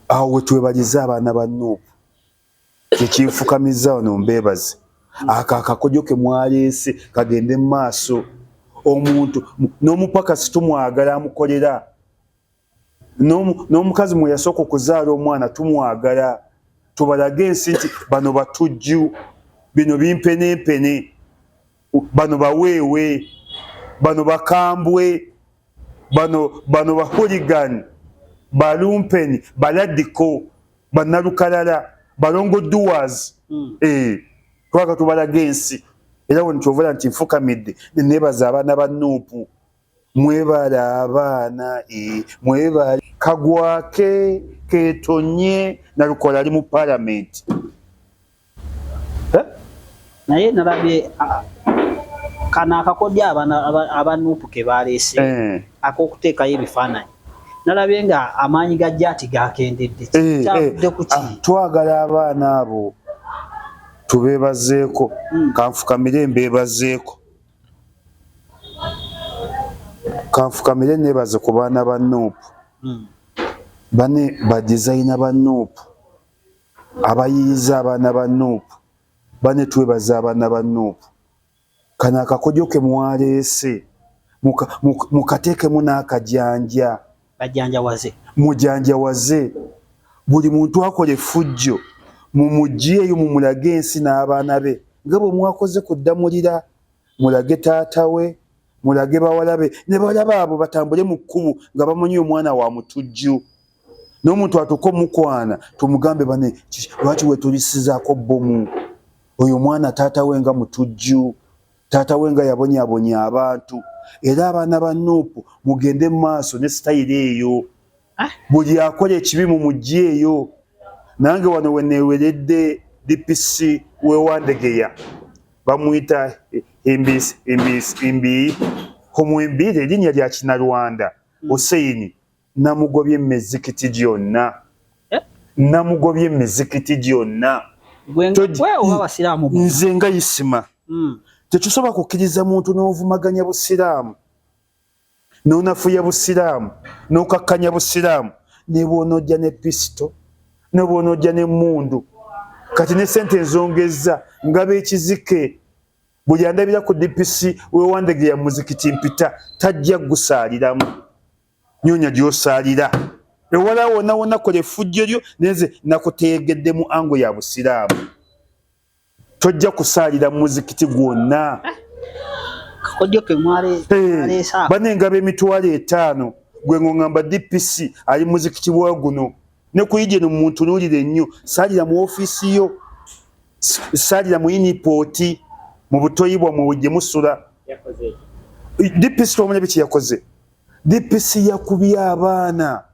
awo twebaliza abaana ba Nuupu ekinfukamiza wano mbeebaze akakojo ke mwaleese kagende mu maaso omuntu n'omupakasi tumwagala amukolera n'omukazi mwe yasooka okuzaala omwana tumwagala tubalage ensi nti bano batujju bino bimpenempene bano baweewe bano bakambwe bano baholigani balumpeni baladiko banalukalala balongo duwazi twaka tubalaga ensi era wano kyovola nti nfukamidde nebaza abaana ba Nuupu mwebala abaana mwebala kagwake ketonye nalukola ali mu parliament naye nalabye kana akakodya aba Nuupu ke baleese akokuteekayo ebifaananyi nalabye nga amaanyi ga Jati gakendedde kyavudde ku ki twagala abaana abo tubeebazeeko kanfukamire mbeebazeeko kanfukamire nebaze ku baana ba Nuupu bane badizayina ba Nuupu abayiyiza abaana ba Nuupu bane twebaza abaana ba Nuupu kana akakojo ke mwaleese mukateekemu n'akajanja bajanjawaze mujanjawaze buli muntu akola effujjo mumuggyeeyo mumulage ensi n'abaana be nga bwe mwakoze kuddamulira mulage taata we mulage bawala be ne balaba abo batambule mu kkubo nga bamanyi omwana wa mutujju n'omuntu atuuka omukwana tumugambe bane lwaki wetulisizaako bbomu oyo mwana taata we nga mutujju taata we nga yabonyaabonya abantu era abaana ba Nuupu mugende mu maaso ne sitayiro eyo buli akola ekibi mumuggyeeyo nange wano weneeweredde DPC wewandegeya bamuyita embi omwembire erinnya lya Kinalwanda Hussein namugobye emizikiti gyonna namugobye emizikiti gyonna nze nga Isima tetusobola kukkiriza muntu n'ovumaganya busiraamu n'onafuya busiraamu n'okakkanya busiraamu ne bw'onojja ne pisito ne bw'onojja n'emmundu kati ne sente enzongeza nga b'ekizike buli andabira ku DPC wewandegeya muzikiti mpita tajja gusaaliramu nyonya gy'osaalira ewala wonna wonna kola effujjo lyo nenze nakuteegedde mu ango ya busiraamu tojja kusaalira muzikiti gwonna kakojoke mwaleesa banengaba emitwalo 5 gwe ng'ongamba DPC ali muzikiti bwa guno ne kuyije no muntu nulire nnyo saalira mu ofiisi yo saalira mu inipoti mu butoyibwa mu bujje musula DPC omulebe kye yakoze DPC yakubye abaana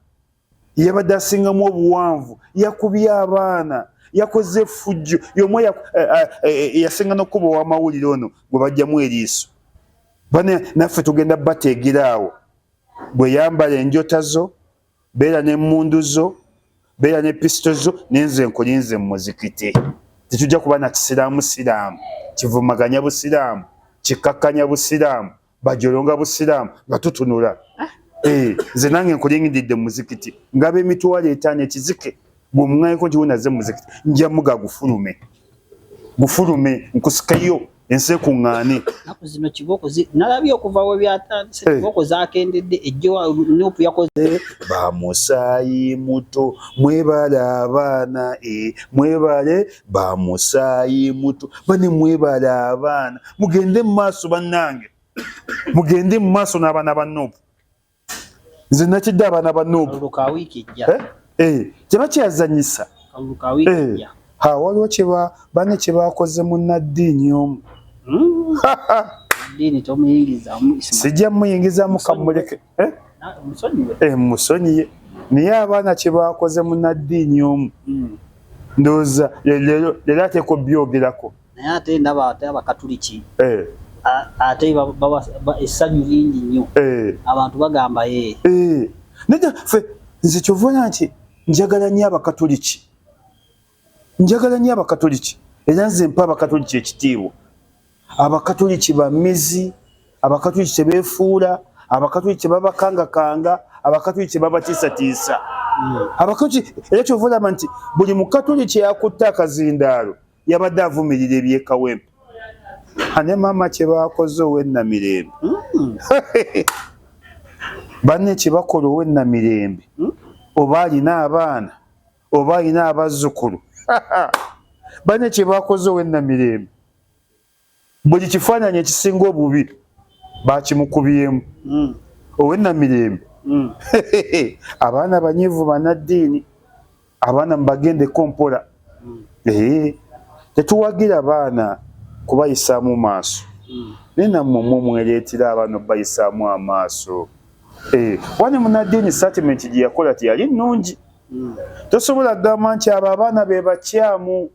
yabadde asingamu obuwanvu yakubye abaana yakoze effujjo yomo yasenga n'okkuba w'amawulire ono gwe bajjamu eriiso bane naffe tugenda bateegerawo bwe yambala enjota zo beera n'emmundu zo beera ne pisito zo nenze nkulinze mu muzikiti tetujja kuba na kisiraamu siraamu kivumaganya busiraamu kikakkanya busiraamu bajolonga busiraamu nga tutunula nze nange nkulingidde mu muzikiti ngaba emitwalo 5 ekizike bw'omungayiko nti wunaze mu muzikiti nja muga gufulume nkusikayo ensi ekuŋŋaane zino kibooko nalabye okuva we byatandise kibooko zakendedde ejjo Nuupu yakoze bamusaayi muto mwebale abaana mwebale bamusaayi muto bane mwebale abaana mugende mu maaso bannange mugende mu maaso n'abaana ba Nuupu nze nakidde abaana ba Nuupu tebakyazanyisa waliwo bane kye bakoze mu Naddiini omu sijja muyingizamu kamuleke musonyiye naye abaana kye bakoze mu Naddiini omu ndowooza leero ateeko byogerako naye ate ndaba ate Abakatuliki ate essanyu lingi nnyo abantu bagamba ffe nze kyovuna nti njagala nnyo Abakatuliki era nze mpa Abakatuliki ekitiibwa Abakatuliki bamizi Abakatuliki tebeefuula Abakatuliki babakangakanga abakatoliki babatiisatiisa abakatoliki era kyova olaba nti buli mukatoliki yakutte akazindaalo yabadde avumirira ebyekawempe ane maama kye baakoze ow'ennamirembe banne kye bakola ow'ennamirembe oba alina abaana oba alina abazzukulu banne kye baakoze ow'ennamirembe buli kifaananyi ekisinga obubi baakimukubyemu ow'ennamirembe abaana banyiivu bannaddiini abaana mubagendeko mpola tetuwagira baana kubayisaamu maaso naye nammwe mwereetera abaana obayisaamu amaaso wani munnaddiini statement gye yakola teyali nnungi tosobola kugamba nti abo abaana be bakyamu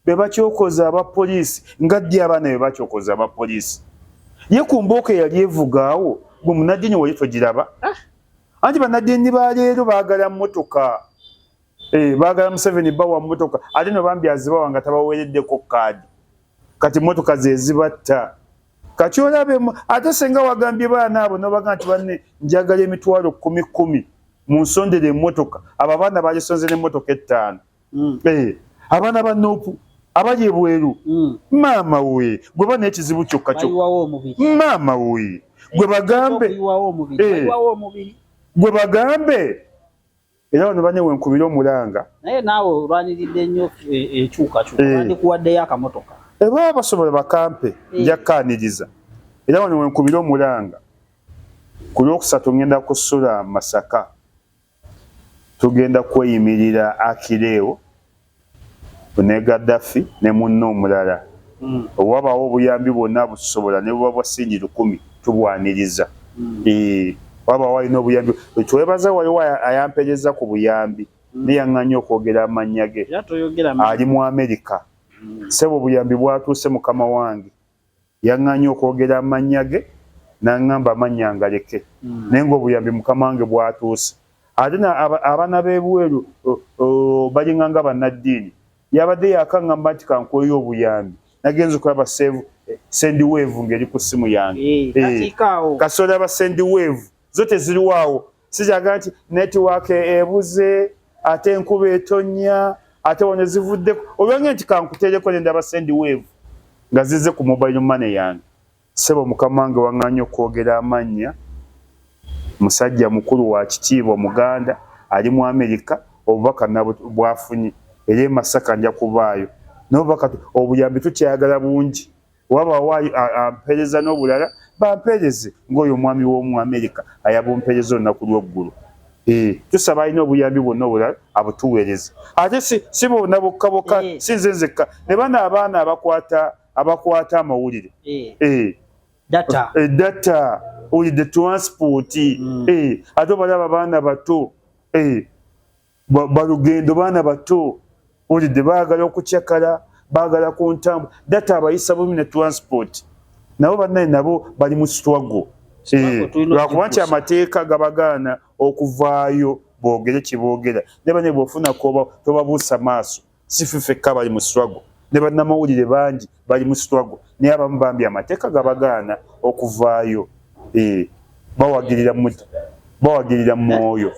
be bakyokoza abapoliisi nga ddi abaana be bakyokoza abapoliisi ye ku mbooko eyali evugaawo gwe munnaddiini wali togiraba anti bannaddiini baleero baagala mmotoka baagala Museveni bawa mmotoka ate no bambi azibawa nga tabaweereddeko kaadi kati mmotoka ze zibatta kati olabemu ate senga wagambye baana abo nobaga nti banne njagala emitwalo 10 mu nsondere emmotoka abo abaana bagisonze n'emmotoka 5 abaana ba Nuupu abali ebweru maama we gwe bana ekizibu kyokka maama we gwe bagambe gwe bagambe era wano bane wenkubira omulanga naye naawe olwaniridde nnyo ekyukakyuka bandikuwaddeyo akamotoka baba basobola bakampe njakkaaniriza era wano wenkubira omulanga ku lwokusatu ngenda kusula Masaka tugenda kweyimirira Akireewo ne Gaddafi ne munno omulala obwabawo obuyambi bwonna busobola ne buba bwa singi 10 tubwaniriza waba walina obuyambi twebaza waliwo ayampereza ku buyambi neyaŋŋanya okwogera amannya ge ali mu Amerika sebo obuyambi bwatuuse mukama wange yaŋŋanya okwogera amannya ge n'aŋŋamba amannya ngaleke naye ng'obuyambi mukama wange bwatuuse ate abaana b'ebweru balinganga bannaddiini yabadde yakaŋŋamba nti kankuweyo obuyambi nagenza okulaba sendiweevu ng'eri ku ssimu yange kasola ba sendiweevu zo teziriwaawo sijaga nti netiwaaka ebuze ate enkuba etonnya ate wano zivuddeko olwange nti kankuteereko nendaba sendiweevu nga zize ku mobile money yange sebo mukama wange waŋŋanya okwogera amannya musajja mukulu wa kitiibwa Muganda ali mu Amerika obubaka bwafunye era e Masaka nja kubaayo n'obubaka obuyambi tukyayagala bungi waba waayi ampereza n'obulala bampereze ng'oyo omwami w'omu Amerika ayabumpereza olunaku lw'eggulu tusaba alina obuyambi bwonna obulala abutuweereza ate si bonna bokka bokka si nze nzekka ne bana abaana abakwata amawulire data owulidde transport ate obalaba baana bato balugendo baana bato owulidde baagala okucyakala baagala ku ntambu data abayisa bumi ne transport nabo bannaye nabo bali mu struggle lwakuba nti amateeka gabagaana okuvaayo boogere kiboogera ne bane bwofuna tobabuusa maaso si fefekka bali mu struggle ne bannamawulire bangi bali mu struggle naye abamu bambi amateeka gabagaana okuvaayo bawagirira mu mwoyo